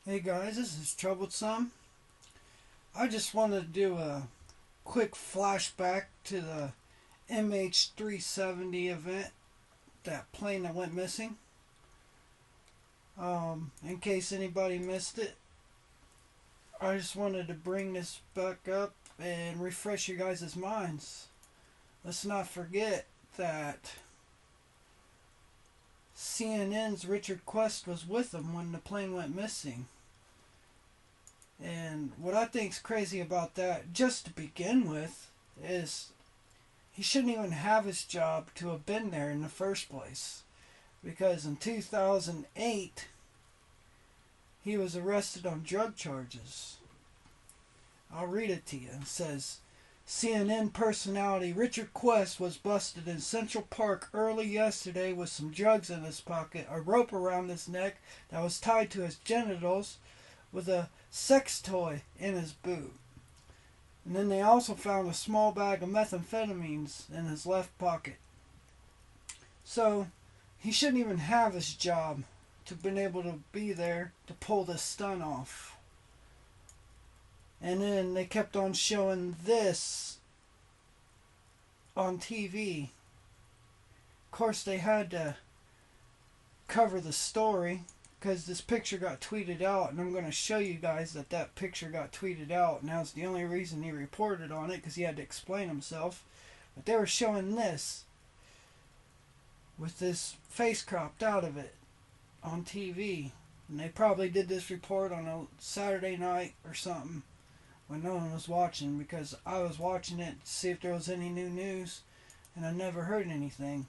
Hey guys, this is Troublesome. I just wanted to do a quick flashback to the MH370 event, that plane that went missing. In case anybody missed it, I just wanted to bring this back up and refresh you guys' minds. Let's not forget that CNN's Richard Quest was with them when the plane went missing. And what I think's crazy about that, just to begin with, is he shouldn't even have his job to have been there in the first place. Because in 2008, he was arrested on drug charges. I'll read it to you. It says, CNN personality Richard Quest was busted in Central Park early yesterday with some drugs in his pocket, a rope around his neck that was tied to his genitals, with a sex toy in his boot. And then they also found a small bag of methamphetamines in his left pocket. So he shouldn't even have his job to have been able to be there to pull this stunt off. And then they kept on showing this on TV. Of course, they had to cover the story because this picture got tweeted out, and I'm going to show you guys that that picture got tweeted out. Now it's the only reason he reported on it, because he had to explain himself. But they were showing this with this face cropped out of it on TV, and they probably did this report on a Saturday night or something when no one was watching, because I was watching it to see if there was any new news, and I never heard anything.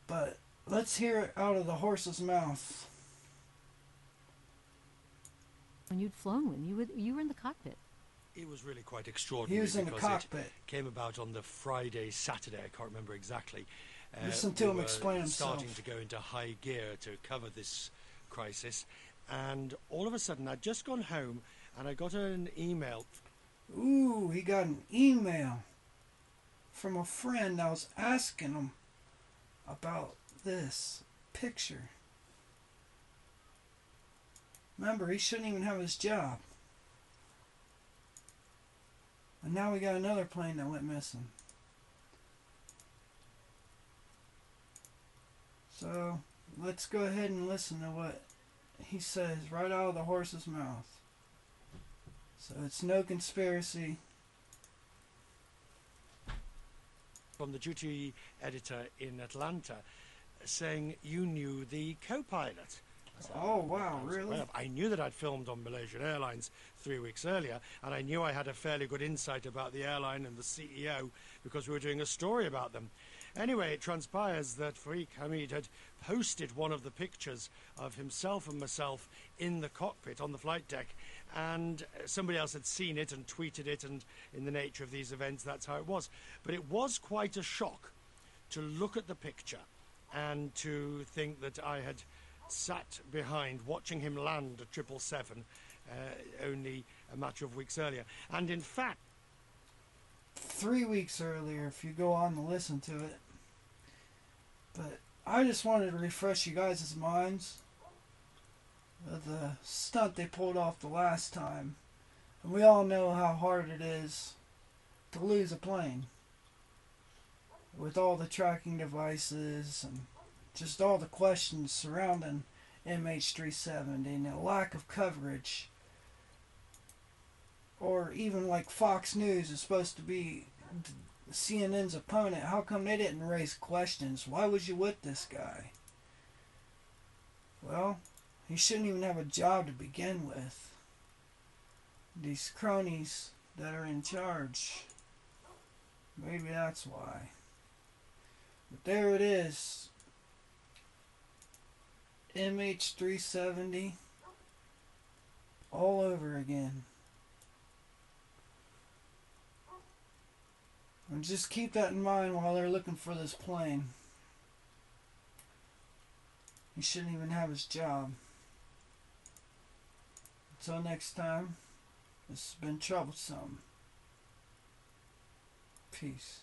But let's hear it out of the horse's mouth. When you'd flown, when you were in the cockpit. It was really quite extraordinary. He was in the cockpit. It came about on the Friday, Saturday, I can't remember exactly. Listen to him explain himself. Starting to go into high gear to cover this crisis, and all of a sudden I'd just gone home and I got an email. Ooh, he got an email from a friend that was asking him about this picture. Remember, he shouldn't even have his job. And now we got another plane that went missing. So, let's go ahead and listen to what he says right out of the horse's mouth. So, it's no conspiracy. From the duty editor in Atlanta, saying you knew the co-pilot. Oh, wow, really? I knew that I'd filmed on Malaysian Airlines 3 weeks earlier, and I knew I had a fairly good insight about the airline and the CEO because we were doing a story about them. Anyway, it transpires that Farik Hamid had posted one of the pictures of himself and myself in the cockpit on the flight deck, and somebody else had seen it and tweeted it, and in the nature of these events, that's how it was. But it was quite a shock to look at the picture and to think that I had sat behind watching him land a 777 only a matter of weeks earlier. And in fact, 3 weeks earlier, if you go on to listen to it. But I just wanted to refresh you guys' minds of the stunt they pulled off the last time. And we all know how hard it is to lose a plane with all the tracking devices and just all the questions surrounding MH370 and the lack of coverage. Or even like Fox News is supposed to be CNN's opponent. How come they didn't raise questions? Why was you with this guy? Well, he shouldn't even have a job to begin with. These cronies that are in charge. Maybe that's why. But there it is. MH370 all over again. And just keep that in mind while they're looking for this plane. He shouldn't even have his job. Until next time, this has been Troublesome. Peace.